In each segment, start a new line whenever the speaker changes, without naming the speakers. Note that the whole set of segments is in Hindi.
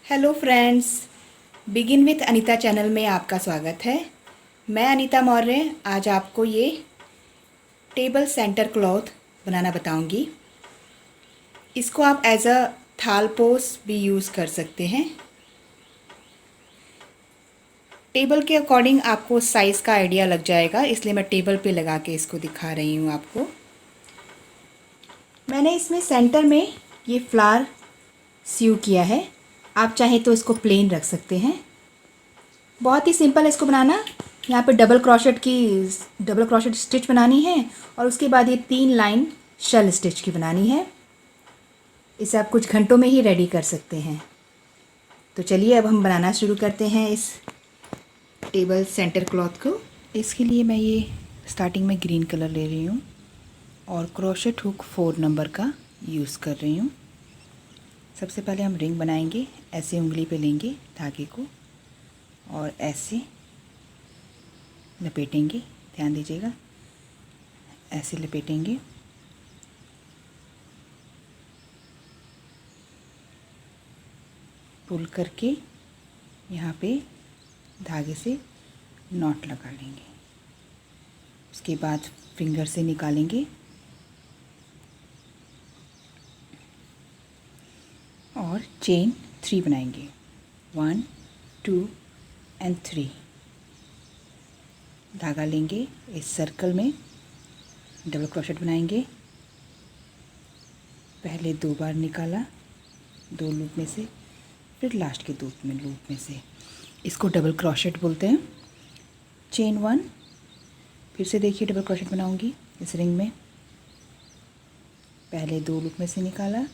Hello friends, begin with Anita channel में आपका स्वागत है। मैं अनीता मौर्य आज आपको ये टेबल सेंटर क्लॉथ बनाना बताऊंगी। इसको आप एज अ थाल पोस भी यूज़ कर सकते हैं। टेबल के अकॉर्डिंग आपको साइज़ का आइडिया लग जाएगा, इसलिए मैं टेबल पे लगा के इसको दिखा रही हूँ आपको। मैंने इसमें सेंटर में ये फ्लावर सीव किया है। आप चाहे तो इसको प्लेन रख सकते हैं। बहुत ही सिंपल है इसको बनाना। यहाँ पे डबल क्रोशेट स्टिच बनानी है और उसके बाद ये 3 लाइन शल स्टिच की बनानी है। इसे आप कुछ घंटों में ही रेडी कर सकते हैं। तो चलिए अब हम बनाना शुरू करते हैं इस टेबल सेंटर क्लॉथ को। इसके लिए मैं ये स्टार्टिंग में ग्रीन कलर ले रही हूँ और क्रोशेट हुक 4 नंबर का यूज़ कर रही हूँ। सबसे पहले हम रिंग बनाएंगे। ऐसे उंगली पे लेंगे धागे को और ऐसे लपेटेंगे। ध्यान दीजिएगा, ऐसे लपेटेंगे। पुल करके यहाँ पे धागे से नॉट लगा लेंगे। उसके बाद फिंगर से निकालेंगे और चेन 3 बनाएंगे। 1 2 एंड 3। धागा लेंगे, इस सर्कल में डबल क्रोशेट बनाएंगे। पहले 2 बार निकाला 2 लूप में से, फिर लास्ट के 2 लूप में से। इसको डबल क्रोशेट बोलते हैं। चेन 1, फिर से देखिए डबल क्रोशेट बनाऊंगी इस रिंग में। पहले 2 लूप में से निकाला,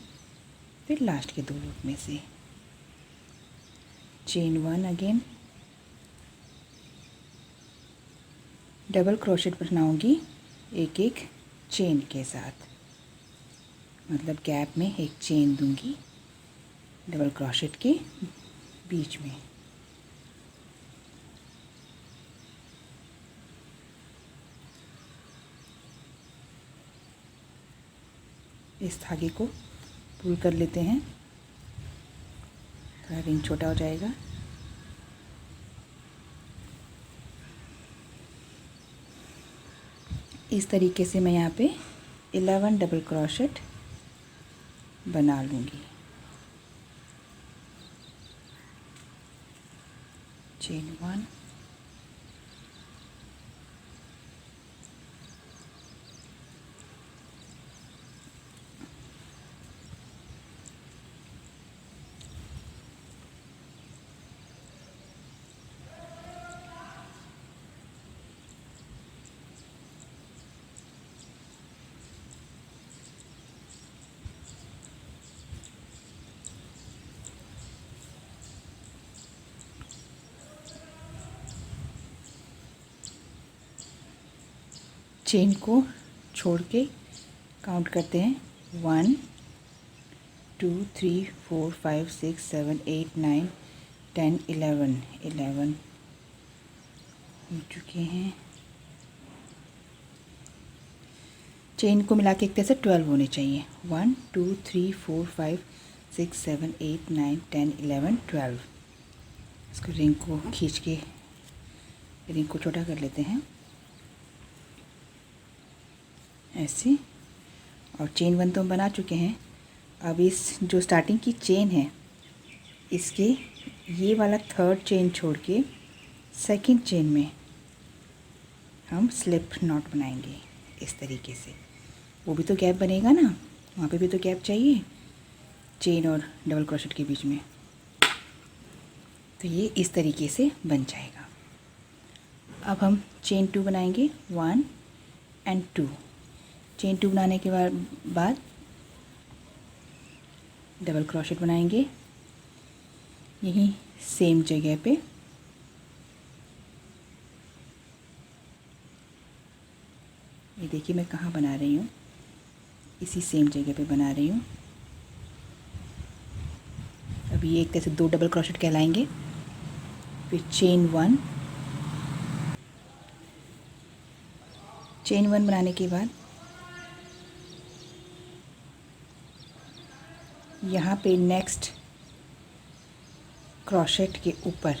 फिर लास्ट के 2 लूप में से। चेन 1 अगेन, डबल क्रोशेट बनाऊंगी एक एक चेन के साथ, मतलब गैप में एक चेन दूंगी डबल क्रोशेट के बीच में। इस धागे को पुल कर लेते हैं, थोड़ा रिंग छोटा हो जाएगा। इस तरीके से मैं यहाँ पे 11 डबल क्रोशेट बना लूँगी। चेन 1, चेन को छोड़ के काउंट करते हैं। 1 2 3 4 5 6 7 8 9 10 11 हो चुके हैं। चेन को मिला के एक तरह से 12 होने चाहिए। 1 2 3 4 5 6 7 8 9 10 11 12। इसको रिंग को खींच के रिंग को छोटा कर लेते हैं ऐसे। और चेन 1 तो हम बना चुके हैं। अब इस जो स्टार्टिंग की चेन है, इसके ये वाला 3rd चेन छोड़ के 2nd चेन में हम स्लिप नॉट बनाएंगे इस तरीके से। वो भी तो गैप बनेगा ना, वहाँ पे भी तो गैप चाहिए चेन और डबल क्रोशेट के बीच में। तो ये इस तरीके से बन जाएगा। अब हम चेन 2 बनाएंगे। 1 एंड 2। चेन 2 बनाने के बाद डबल क्रोशेट बनाएंगे यहीं सेम जगह पे। ये देखिए मैं कहाँ बना रही हूँ, इसी सेम जगह पे बना रही हूँ। अब ये एक तरह से 2 डबल क्रोशेट कहलाएंगे। फिर चेन 1 बनाने के बाद यहाँ पे नेक्स्ट क्रोशेट के ऊपर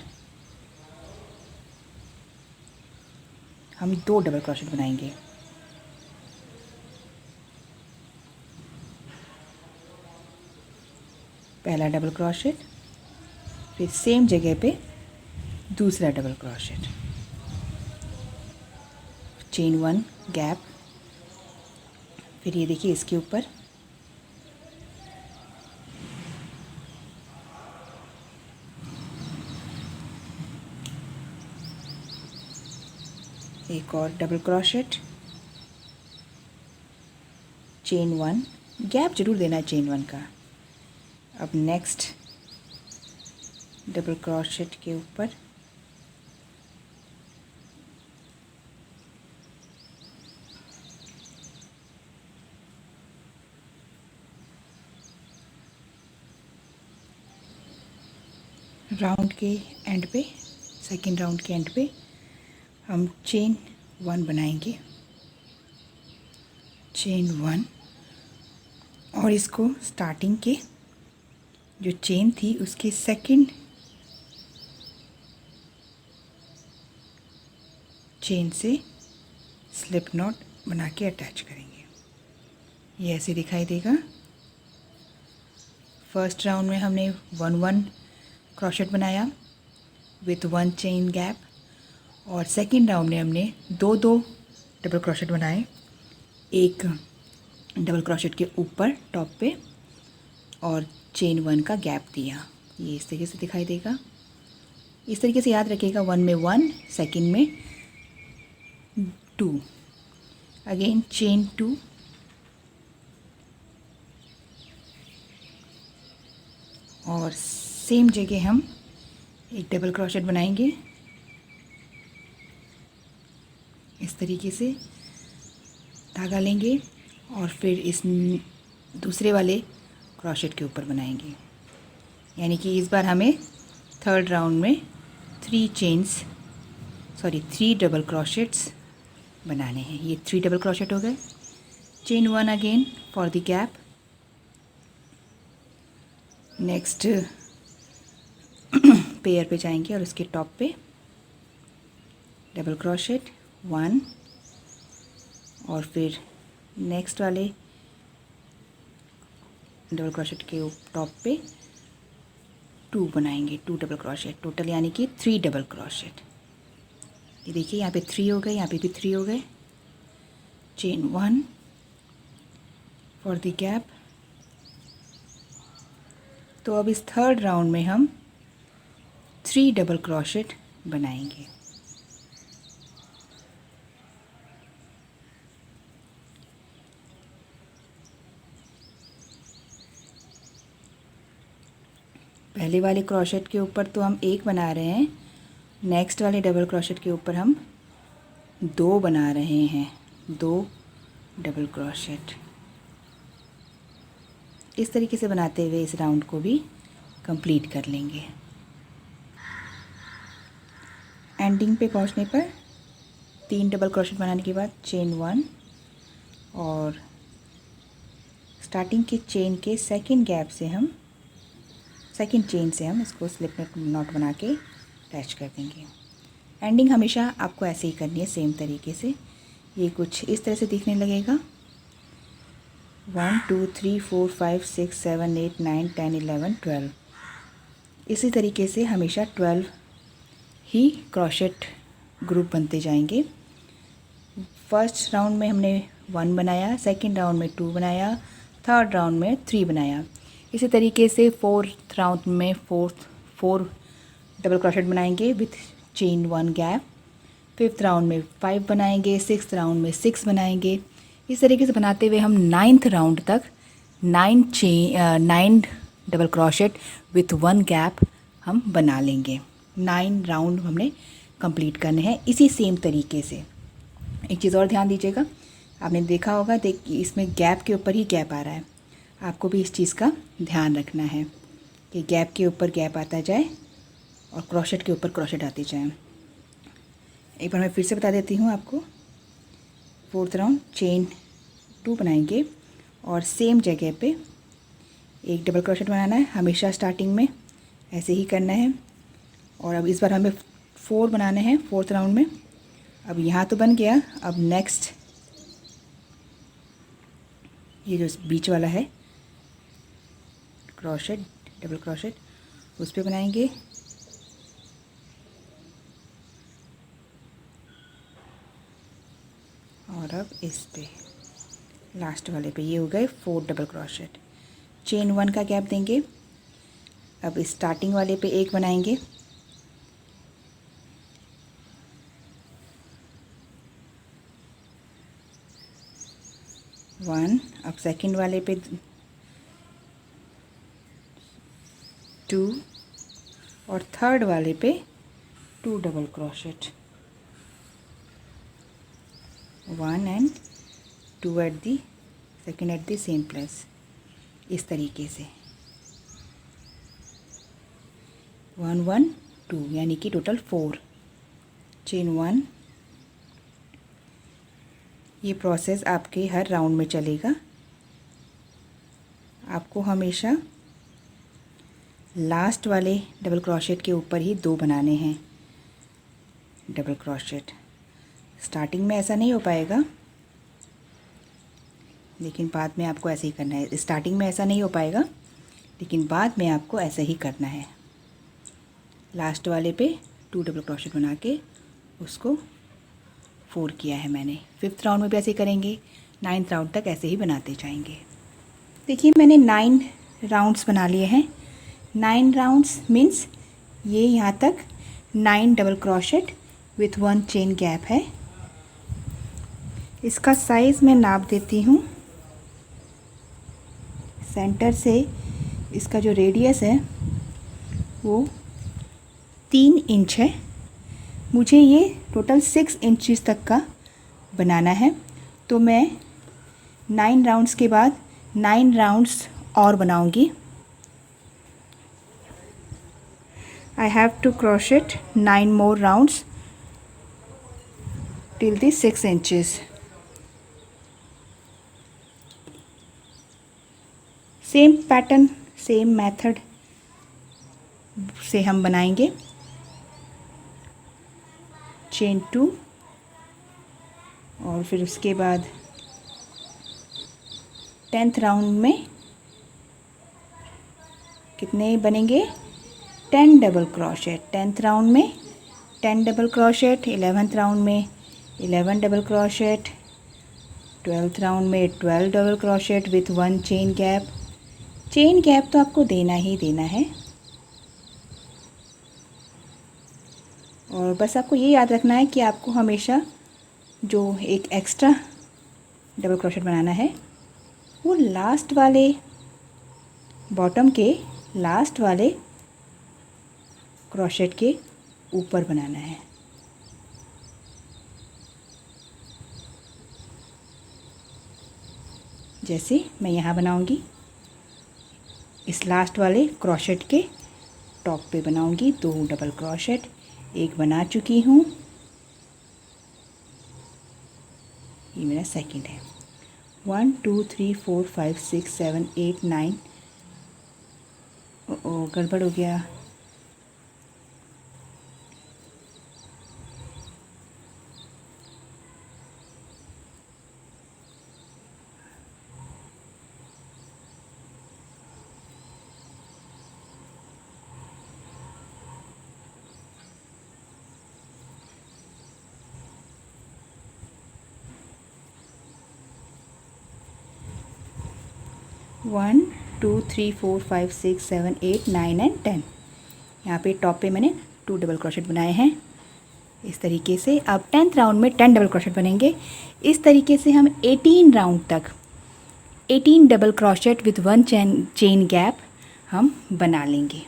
हम 2 डबल क्रोशेट बनाएंगे। पहला डबल क्रोशेट, फिर सेम जगह पे दूसरा डबल क्रोशेट, चेन 1 गैप, फिर ये देखिए इसके ऊपर एक और डबल क्रोशेट, चेन 1 गैप जरूर देना है चेन 1 का। अब नेक्स्ट डबल क्रोशेट के ऊपर राउंड के एंड पे, सेकेंड राउंड के एंड पे हम चेन 1 बनाएंगे, चेन 1, और इसको स्टार्टिंग के जो चेन थी उसके सेकेंड चेन से स्लिप नॉट बना के अटैच करेंगे। ये ऐसे दिखाई देगा। फर्स्ट राउंड में हमने 1-1 क्रोशेट बनाया विथ 1 चेन गैप, और सेकेंड राउंड में हमने 2-2 डबल क्रोशेट बनाए, एक डबल क्रोशेट के ऊपर टॉप पे और चेन 1 का गैप दिया। ये इस तरीके से दिखाई देगा। इस तरीके से याद रखिएगा, 1 में 1, सेकेंड में 2, अगेन चेन 2, और सेम जगह हम एक डबल क्रोशेट बनाएंगे इस तरीके से, धागा लेंगे और फिर इस दूसरे वाले क्रोशेट के ऊपर बनाएंगे। यानी कि इस बार हमें थर्ड राउंड में 3 डबल क्रोशेट्स बनाने हैं। ये 3 डबल क्रोशेट हो गए। Chain 1 again for the gap, next pair पे जाएंगे और उसके टॉप पे डबल क्रोशेट 1, और फिर नेक्स्ट वाले डबल क्रोशेट के टॉप पे 2 बनाएंगे, 2 डबल क्रोशेट टोटल, यानी कि 3 डबल क्रोशेट। ये देखिए यहाँ पे 3 हो गए, यहाँ पे भी 3 हो गए। Chain 1 for the gap. तो अब इस थर्ड राउंड में हम 3 डबल क्रोशेट बनाएंगे। पहले वाले क्रोशेट के ऊपर तो हम 1 बना रहे हैं, नेक्स्ट वाले डबल क्रोशेट के ऊपर हम 2 बना रहे हैं, 2 डबल क्रोशेट। इस तरीके से बनाते हुए इस राउंड को भी कंप्लीट कर लेंगे। एंडिंग पे पहुंचने पर 3 डबल क्रोशेट बनाने के बाद चेन 1, और स्टार्टिंग के चेन के सेकंड चेन से हम इसको स्लिप नॉट बना के अटैच कर देंगे। एंडिंग हमेशा आपको ऐसे ही करनी है, सेम तरीके से। ये कुछ इस तरह से दिखने लगेगा। 1 2 3 4 5 6 7 8 9 10 11 12। इसी तरीके से हमेशा 12 ही क्रोशेट ग्रुप बनते जाएंगे। फर्स्ट राउंड में हमने 1 बनाया, सेकंड राउंड में 2 बनाया, थर्ड राउंड में 3 बनाया। इसी तरीके से फोर्थ राउंड में 4 डबल क्रोशेट बनाएंगे with chain 1 gap. Fifth round में 5 बनाएंगे, सिक्स्थ राउंड में 6 बनाएंगे। इस तरीके से बनाते हुए हम 9th राउंड तक 9 डबल क्रोशेट विथ 1 गैप हम बना लेंगे। 9 राउंड हमने कंप्लीट करने हैं इसी सेम तरीके से। एक चीज़ और ध्यान दीजिएगा, आपने देखा होगा इसमें गैप के ऊपर ही गैप आ रहा है। आपको भी इस चीज़ का ध्यान रखना है कि गैप के ऊपर गैप आता जाए और क्रोशेट के ऊपर क्रोशेट आते जाए। एक बार मैं फिर से बता देती हूँ आपको। फोर्थ राउंड चेन 2 बनाएंगे और सेम जगह पे एक डबल क्रोशेट बनाना है हमेशा स्टार्टिंग में, ऐसे ही करना है। और अब इस बार हमें 4 बनाने हैं 4th राउंड में। अब यहाँ तो बन गया, अब नेक्स्ट ये जो बीच वाला है क्रोशेट, डबल क्रोशेट, उस पे बनाएंगे। और अब इस पे लास्ट वाले पे ये हो गए 4 डबल क्रोशेट। चेन 1 का गैप देंगे। अब स्टार्टिंग वाले पे एक बनाएंगे, वन। अब सेकंड वाले पे 2 और थर्ड वाले पे 2 double crochet, 1 and 2 at the second at the same place. इस तरीके से 1 1 2 यानी कि टोटल 4। चेन 1। ये प्रोसेस आपके हर राउंड में चलेगा। आपको हमेशा लास्ट वाले डबल क्रोशेट के ऊपर ही 2 बनाने हैं डबल क्रोशेट। स्टार्टिंग में ऐसा नहीं हो पाएगा, लेकिन बाद में आपको ऐसे ही करना है। स्टार्टिंग में ऐसा नहीं हो पाएगा, लेकिन बाद में आपको ऐसे ही करना है। लास्ट वाले पे 2 डबल क्रोशेट बना के उसको 4 किया है मैंने। 5th राउंड में भी ऐसे ही करेंगे, 9th राउंड तक ऐसे ही बनाते जाएंगे। देखिए मैंने 9 राउंड्स बना लिए हैं। 9 राउंड्स मीन्स ये यहाँ तक 9 double crochet with 1 chain gap है। इसका साइज़ मैं नाप देती हूँ। सेंटर से इसका जो रेडियस है वो 3 इंच है। मुझे ये टोटल 6 इंचज़ तक का बनाना है, तो मैं 9 राउंड्स के बाद 9 राउंड्स और बनाऊंगी। I have to crochet 9 more rounds till the 6 inches. Same pattern, same method से हम बनाएंगे। चेन 2 और फिर उसके बाद 10th राउंड में कितने बनेंगे? 10 डबल क्रोशेट। 10th राउंड में 10 डबल क्रोशेट, 11th राउंड में 11 डबल क्रोशेट, 12th राउंड में 12 double crochet with 1 chain gap. Chain gap तो आपको देना ही देना है। और बस आपको ये याद रखना है कि आपको हमेशा जो एक एक्स्ट्रा डबल क्रोशेट बनाना है वो लास्ट वाले बॉटम के लास्ट वाले क्रोशेट के ऊपर बनाना है। जैसे मैं यहाँ बनाऊंगी, इस लास्ट वाले क्रोशेट के टॉप पे बनाऊंगी 2 डबल क्रोशेट। एक बना चुकी हूँ, ये मेरा सेकंड है। 1 2 3 4 5 6 7 8 9। ओ गड़बड़ हो गया। One 2 3 4 5 6 7 8 9 and 10। यहाँ पे टॉप पे मैंने 2 डबल क्रोशेट बनाए हैं इस तरीके से। अब 10th राउंड में 10 डबल क्रोशेट बनेंगे। इस तरीके से हम 18 राउंड तक 18 double crochet with 1 chain gap हम बना लेंगे।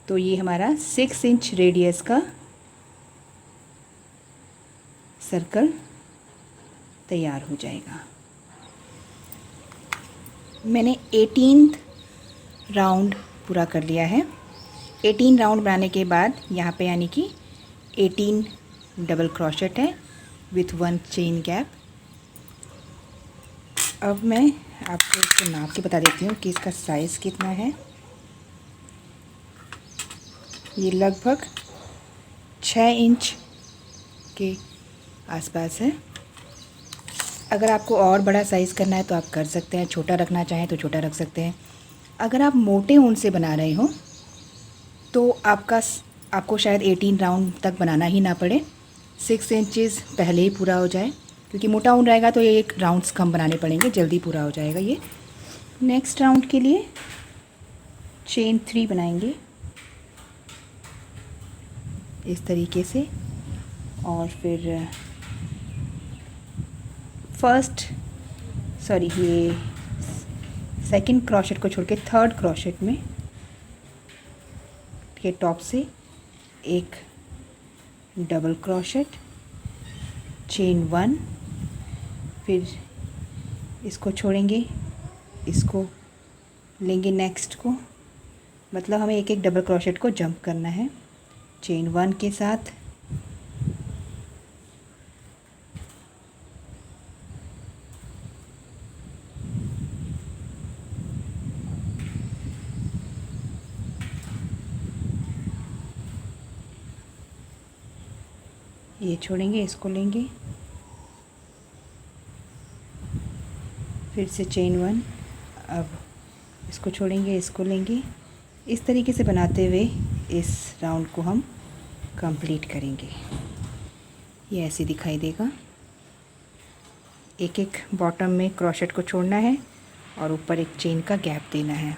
तो ये हमारा 6 इंच रेडियस का सर्कल तैयार हो जाएगा। मैंने 18th राउंड पूरा कर लिया है। 18 राउंड बनाने के बाद यहाँ पे यानी कि 18 डबल क्रोशेट है। With 1 chain gap. अब मैं आपको इसको नाप के बता देती हूँ कि इसका साइज़ कितना है। ये लगभग 6 इंच के आसपास है। अगर आपको और बड़ा साइज़ करना है तो आप कर सकते हैं, छोटा रखना चाहें तो छोटा रख सकते हैं। अगर आप मोटे ऊन से बना रहे हो तो आपको शायद 18 राउंड तक बनाना ही ना पड़े, 6 इंचज़ पहले ही पूरा हो जाए, क्योंकि मोटा ऊन रहेगा तो ये 1 राउंड्स कम बनाने पड़ेंगे, जल्दी पूरा हो जाएगा ये। नेक्स्ट राउंड के लिए चेन 3 बनाएंगे इस तरीके से, और फिर ये सेकंड क्रोशेट को छोड़ के थर्ड क्रोशेट में के टॉप से एक डबल क्रोशेट, चेन 1, फिर इसको छोड़ेंगे, इसको लेंगे नेक्स्ट को, मतलब हमें एक एक डबल क्रोशेट को जंप करना है चेन 1 के साथ। ये छोड़ेंगे, इसको लेंगे, फिर से चेन 1, अब इसको छोड़ेंगे, इसको लेंगे। इस तरीके से बनाते हुए इस राउंड को हम कंप्लीट करेंगे। ये ऐसे दिखाई देगा। एक एक बॉटम में क्रोशेट को छोड़ना है और ऊपर एक चेन का गैप देना है।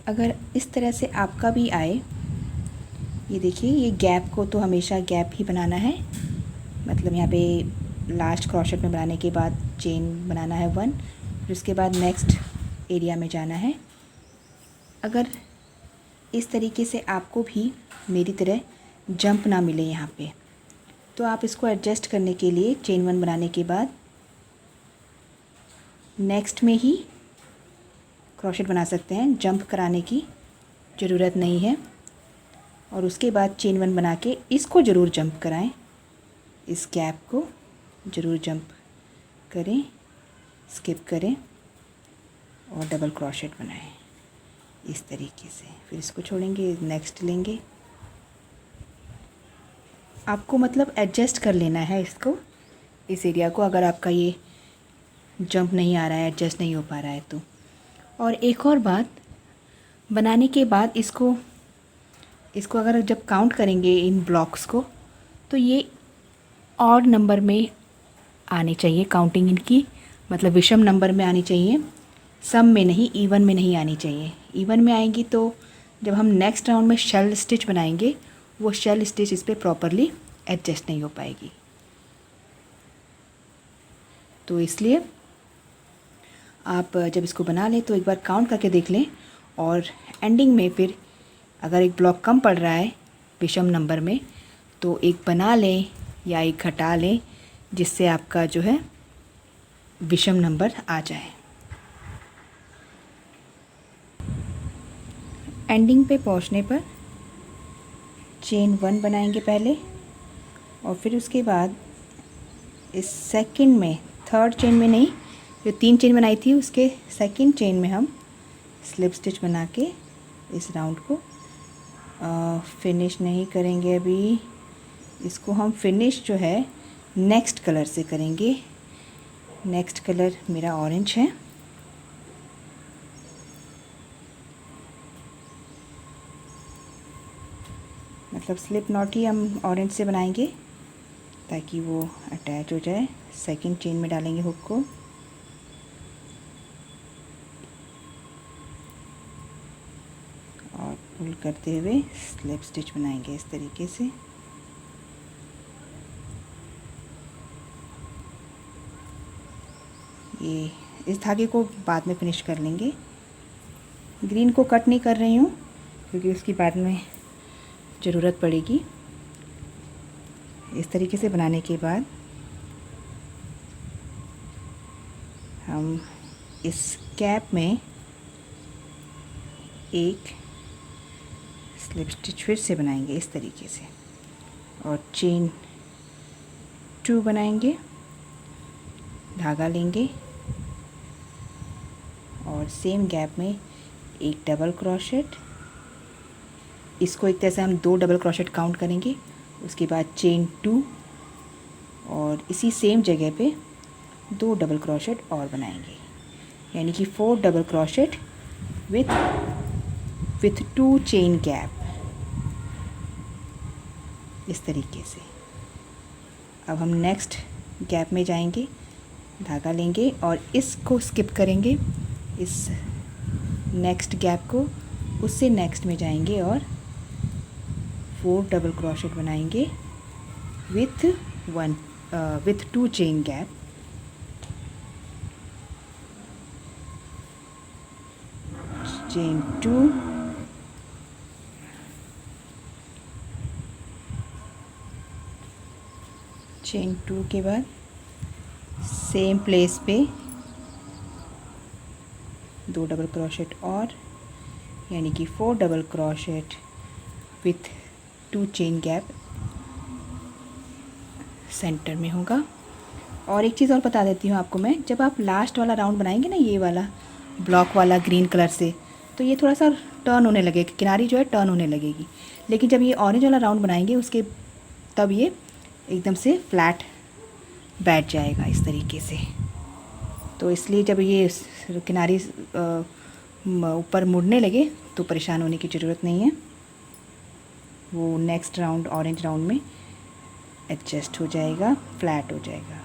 अगर इस तरह से आपका भी आए, ये देखिए, ये गैप को तो हमेशा गैप ही बनाना है, मतलब यहाँ पे लास्ट क्रोशेट में बनाने के बाद चेन बनाना है 1, फिर उसके बाद नेक्स्ट एरिया में जाना है। अगर इस तरीके से आपको भी मेरी तरह जंप ना मिले यहाँ पे, तो आप इसको एडजस्ट करने के लिए चेन 1 बनाने के बाद नेक्स्ट में ही क्रोशेट बना सकते हैं, जंप कराने की ज़रूरत नहीं है। और उसके बाद चेन 1 बना के इसको ज़रूर जंप कराएं, इस गैप को ज़रूर जंप करें, स्किप करें और डबल क्रोशेट बनाएं इस तरीके से। फिर इसको छोड़ेंगे, नेक्स्ट लेंगे। आपको मतलब एडजस्ट कर लेना है इसको, इस एरिया को, अगर आपका ये जंप नहीं आ रहा है, एडजस्ट नहीं हो पा रहा है तो। और एक और बात, बनाने के बाद इसको अगर जब काउंट करेंगे इन ब्लॉक्स को, तो ये ऑड नंबर में आनी चाहिए काउंटिंग इनकी, मतलब विषम नंबर में आनी चाहिए, सम में नहीं, इवन में नहीं आनी चाहिए। इवन में आएंगी तो जब हम नेक्स्ट राउंड में शेल स्टिच बनाएंगे, वो शेल स्टिच इस पर प्रॉपरली एडजस्ट नहीं हो पाएगी। तो इसलिए आप जब इसको बना लें तो एक बार काउंट करके देख लें, और एंडिंग में फिर अगर एक ब्लॉक कम पड़ रहा है विषम नंबर में, तो एक बना लें या एक घटा लें, जिससे आपका जो है विषम नंबर आ जाए। एंडिंग पे पहुंचने पर चेन 1 बनाएंगे पहले, और फिर उसके बाद इस सेकंड में, थर्ड चेन में नहीं, जो 3 चेन बनाई थी उसके सेकंड चेन में हम स्लिप स्टिच बना के इस राउंड को फिनिश नहीं करेंगे। अभी इसको हम फिनिश जो है नेक्स्ट कलर से करेंगे। नेक्स्ट कलर मेरा ऑरेंज है। मतलब स्लिप नॉट ही हम ऑरेंज से बनाएंगे ताकि वो अटैच हो जाए। सेकंड चेन में डालेंगे हुक को, और पुल करते हुए स्लिप स्टिच बनाएंगे इस तरीके से। ये इस धागे को बाद में फिनिश कर लेंगे। ग्रीन को कट नहीं कर रही हूँ क्योंकि उसकी बाद में ज़रूरत पड़ेगी। इस तरीके से बनाने के बाद हम इस कैप में एक स्लिप स्टिच फिर से बनाएंगे इस तरीके से। और चेन 2 बनाएंगे, धागा लेंगे और सेम गैप में एक डबल क्रोशेट, इसको एक तरह से हम 2 डबल क्रोशेट काउंट करेंगे। उसके बाद चेन 2 और इसी सेम जगह पे 2 डबल क्रोशेट और बनाएंगे, यानी कि 4 double crochet with 2 chain gap, इस तरीके से। अब हम नेक्स्ट गैप में जाएंगे, धागा लेंगे और इसको स्किप करेंगे, इस नेक्स्ट गैप को, उससे नेक्स्ट में जाएंगे और 4 डबल क्रोशेट बनाएंगे with 2 chain gap. Chain 2, chain 2 के बाद सेम प्लेस पे 2 डबल क्रोशेट और, यानी कि 4 double crochet with 2 chain gap centre में होगा। और एक चीज़ और बता देती हूँ आपको मैं, जब आप लास्ट वाला राउंड बनाएंगे ना, ये वाला ब्लॉक वाला ग्रीन कलर से, तो ये थोड़ा सा टर्न होने लगेगा, किनारी जो है टर्न होने लगेगी। लेकिन जब ये ऑरेंज वाला राउंड बनाएंगे उसके, तब ये एकदम से फ्लैट बैठ जाएगा इस तरीके से। तो इसलिए जब ये किनारी ऊपर मुड़ने लगे तो परेशान होने की ज़रूरत नहीं है, वो नेक्स्ट राउंड ऑरेंज राउंड में एडजस्ट हो जाएगा, फ्लैट हो जाएगा।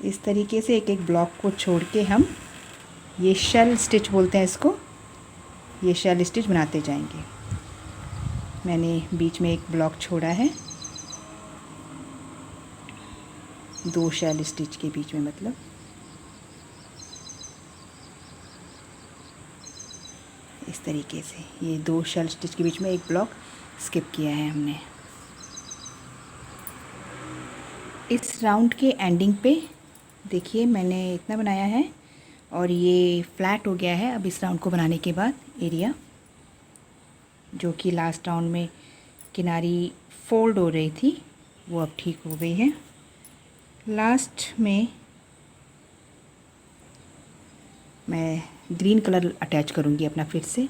इस तरीके से एक एक ब्लॉक को छोड़ के हम, ये शेल स्टिच बोलते हैं इसको, ये शेल स्टिच बनाते जाएंगे। मैंने बीच में एक ब्लॉक छोड़ा है, 2 शेल स्टिच के बीच में, मतलब इस तरीके से ये 2 शेल स्टिच के बीच में एक ब्लॉक स्किप किया है हमने। इस राउंड के एंडिंग पे देखिए मैंने इतना बनाया है और ये फ्लैट हो गया है। अब इस राउंड को बनाने के बाद एरिया, जो कि लास्ट राउंड में किनारी फोल्ड हो रही थी, वो अब ठीक हो गई है। लास्ट में मैं ग्रीन कलर अटैच करूँगी अपना फिर से,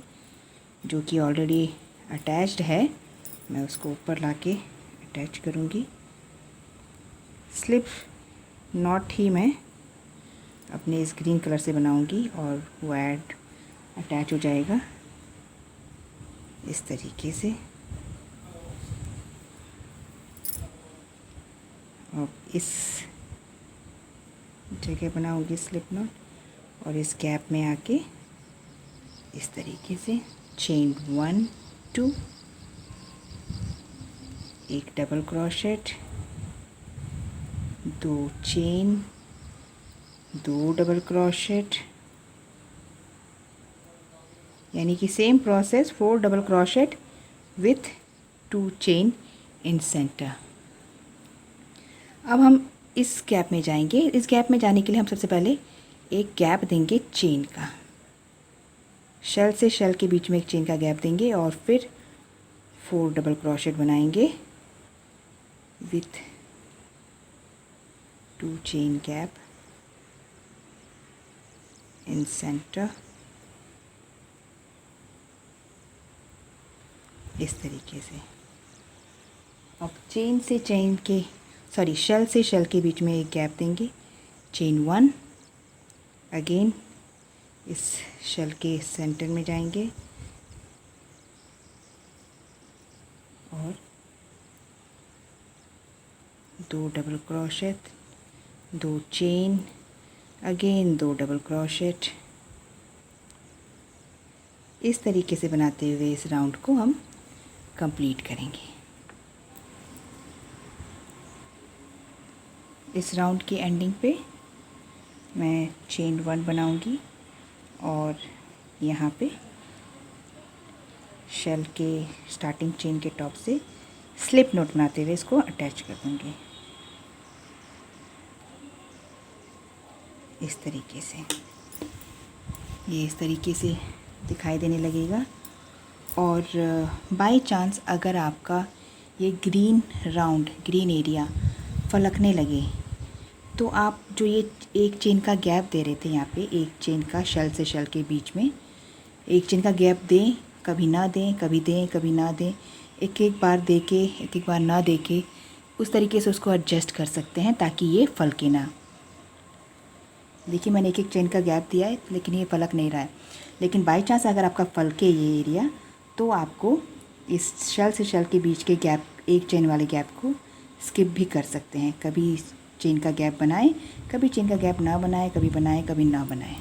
जो कि ऑलरेडी अटैच्ड है, मैं उसको ऊपर लाके अटैच करूँगी। स्लिप नॉट ही मैं अपने इस ग्रीन कलर से बनाऊँगी और वो अटैच हो जाएगा इस तरीके से। और इस जगह बनाऊँगी स्लिप नॉट और इस गैप में आके इस तरीके से चेन 1 2, एक double crochet, 2 chain, 2 double crochet, यानी कि same process, 4 double crochet with 2 chain in centre. अब हम इस गैप में जाएंगे। इस गैप में जाने के लिए हम सबसे पहले एक गैप देंगे चेन का, शेल से शेल के बीच में एक चेन का गैप देंगे और फिर 4 डबल क्रोशेट बनाएंगे with 2 chain gap in centre, इस तरीके से। अब चेन से चेन के, सॉरी, शेल से शेल के बीच में एक गैप देंगे, चेन 1, अगेन इस शेल के सेंटर में जाएंगे और 2 double crochet, 2 chain, again 2 double crochet. इस तरीके से बनाते हुए इस राउंड को हम कंप्लीट करेंगे। इस राउंड की एंडिंग पे मैं चेन 1 बनाऊंगी और यहाँ पे शेल के स्टार्टिंग चेन के टॉप से स्लिप नोट बनाते हुए इसको अटैच कर दूँगी। इस तरीके से, ये इस तरीके से दिखाई देने लगेगा। और बाय चांस अगर आपका ये ग्रीन एरिया फलकने लगे तो आप जो ये एक चेन का गैप दे रहे थे यहाँ पे, एक चेन का शेल से शेल के बीच में एक चेन का गैप दें, कभी ना दें, कभी दें, कभी ना दें, एक एक बार दे के एक एक बार ना दे के उस तरीके से उसको एडजस्ट कर सकते हैं ताकि ये फलके ना। देखिए मैंने एक एक चेन का गैप दिया है लेकिन ये फलक नहीं रहा है। लेकिन बाय चांस अगर आपका फलके ये एरिया तो आपको इस शेल से शेल के बीच के गैप, एक चेन वाले गैप को स्किप भी कर सकते हैं। कभी चेन का गैप बनाएं, कभी चेन का गैप ना बनाएं, कभी बनाएं कभी ना बनाएं।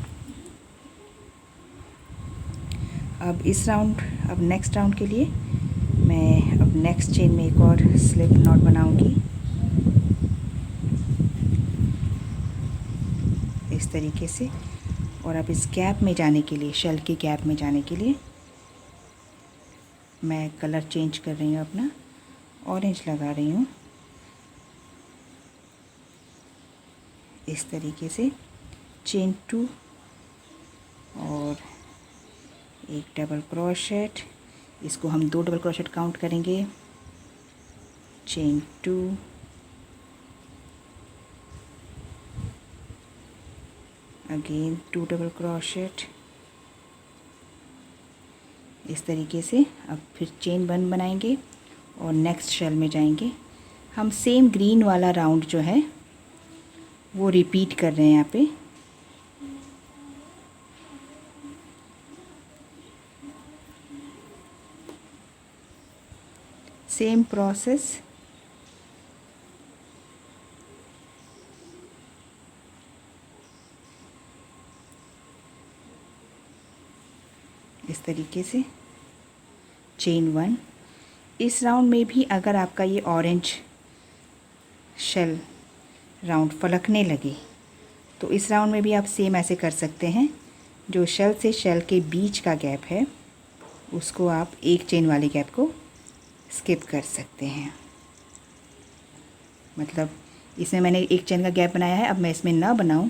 अब नेक्स्ट राउंड के लिए मैं अब नेक्स्ट चेन में एक और स्लिप नॉट बनाऊंगी इस तरीके से। और अब इस गैप में जाने के लिए, शेल के गैप में जाने के लिए मैं कलर चेंज कर रही हूँ, अपना ऑरेंज लगा रही हूँ इस तरीके से। चेन 2 और एक डबल क्रोशेट, इसको हम 2 डबल क्रोशेट काउंट करेंगे। चेन 2, अगेन 2 डबल क्रोशेट इस तरीके से। अब फिर चेन 1 बनाएंगे और नेक्स्ट शेल में जाएंगे। हम सेम ग्रीन वाला राउंड जो है वो रिपीट कर रहे हैं यहाँ पे। सेम प्रोसेस, इस तरीके से। चेन 1। इस राउंड में भी अगर आपका ये ऑरेंज शेल राउंड फलकने लगे तो इस राउंड में भी आप सेम ऐसे कर सकते हैं। जो शेल से शेल के बीच का गैप है उसको आप एक चेन वाले गैप को स्किप कर सकते हैं। मतलब इसमें मैंने एक चेन का गैप बनाया है, अब मैं इसमें ना बनाऊं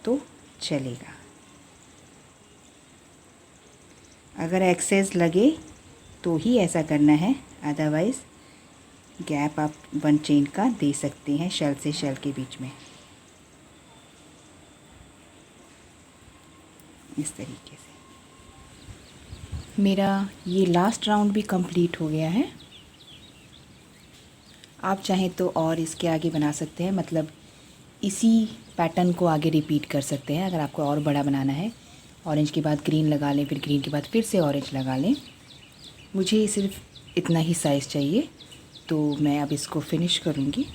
तो चलेगा। अगर एक्सेस लगे तो ही ऐसा करना है, अदरवाइज़ गैप आप 1 चेन का दे सकते हैं शेल से शेल के बीच में इस तरीके से। मेरा ये लास्ट राउंड भी कंप्लीट हो गया है। आप चाहें तो और इसके आगे बना सकते हैं, मतलब इसी पैटर्न को आगे रिपीट कर सकते हैं। अगर आपको और बड़ा बनाना है, ऑरेंज के बाद ग्रीन लगा लें, फिर ग्रीन के बाद फिर से ऑरेंज लगा लें। मुझे सिर्फ इतना ही साइज़ चाहिए तो मैं अब इसको फिनिश करूँगी।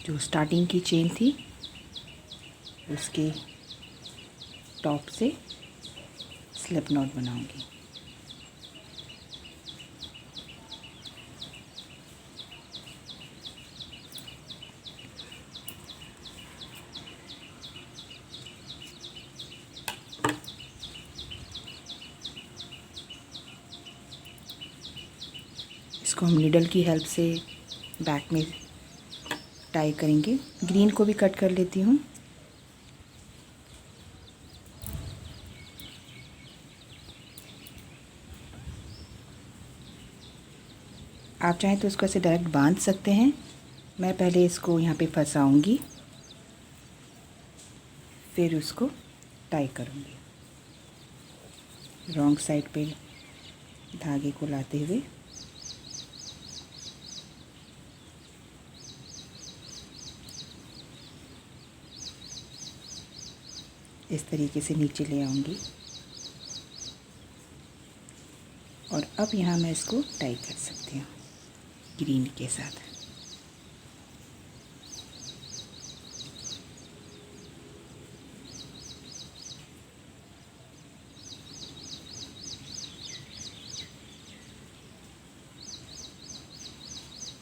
जो स्टार्टिंग की चेन थी उसके टॉप से स्लिप नॉट बनाऊंगी। इसको हम नीडल की हेल्प से बैक में टाई करेंगे। ग्रीन को भी कट कर लेती हूँ। आप चाहें तो इसको ऐसे डायरेक्ट बांध सकते हैं। मैं पहले इसको यहाँ पे फंसाऊंगी, फिर उसको टाई करूँगी रॉन्ग साइड पे धागे को लाते हुए। इस तरीके से नीचे ले आऊँगी और अब यहाँ मैं इसको टाई कर सकती हूँ ग्रीन के साथ।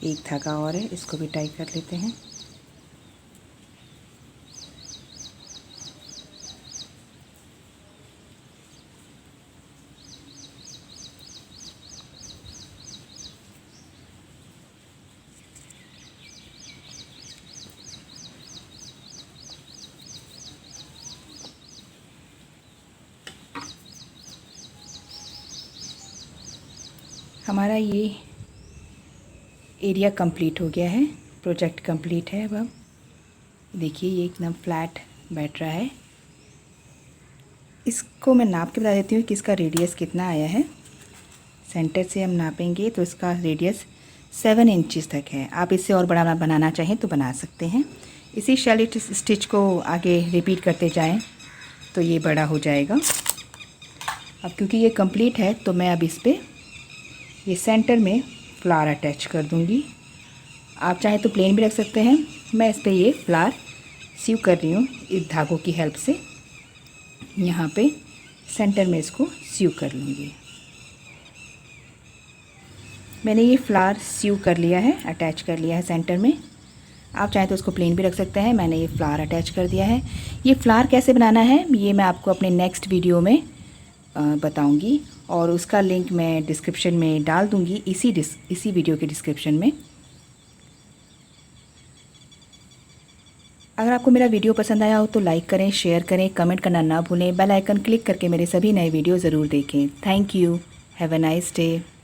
एक धागा और है, इसको भी टाई कर लेते हैं। हमारा ये एरिया कंप्लीट हो गया है, प्रोजेक्ट कंप्लीट है। अब देखिए ये एकदम फ्लैट बैठ रहा है। इसको मैं नाप के बता देती हूँ कि इसका रेडियस कितना आया है। सेंटर से हम नापेंगे तो इसका रेडियस 7 इंचज़ तक है। आप इससे और बड़ा बनाना चाहें तो बना सकते हैं। इसी शेल स्टिच को आगे रिपीट करते जाएं तो ये बड़ा हो जाएगा। अब क्योंकि ये कंप्लीट है तो मैं अब इस पर ये सेंटर में फ्लावर अटैच कर दूंगी। आप चाहें तो प्लेन भी रख सकते हैं। मैं इस पर ये फ्लावर सीव कर रही हूँ इस धागों की हेल्प से। यहाँ पे सेंटर में इसको सीव कर लूँगी। मैंने ये फ्लावर सीव कर लिया है, अटैच कर लिया है सेंटर में। आप चाहें तो उसको प्लेन भी रख सकते हैं। मैंने ये फ्लावर अटैच कर दिया है। ये फ्लावर कैसे बनाना है ये मैं आपको अपने नेक्स्ट वीडियो में बताऊंगी और उसका लिंक मैं डिस्क्रिप्शन में डाल दूंगी, इसी वीडियो के डिस्क्रिप्शन में। अगर आपको मेरा वीडियो पसंद आया हो तो लाइक करें, शेयर करें, कमेंट करना ना भूलें। बेल आइकन क्लिक करके मेरे सभी नए वीडियो ज़रूर देखें। Thank you. Have a nice day.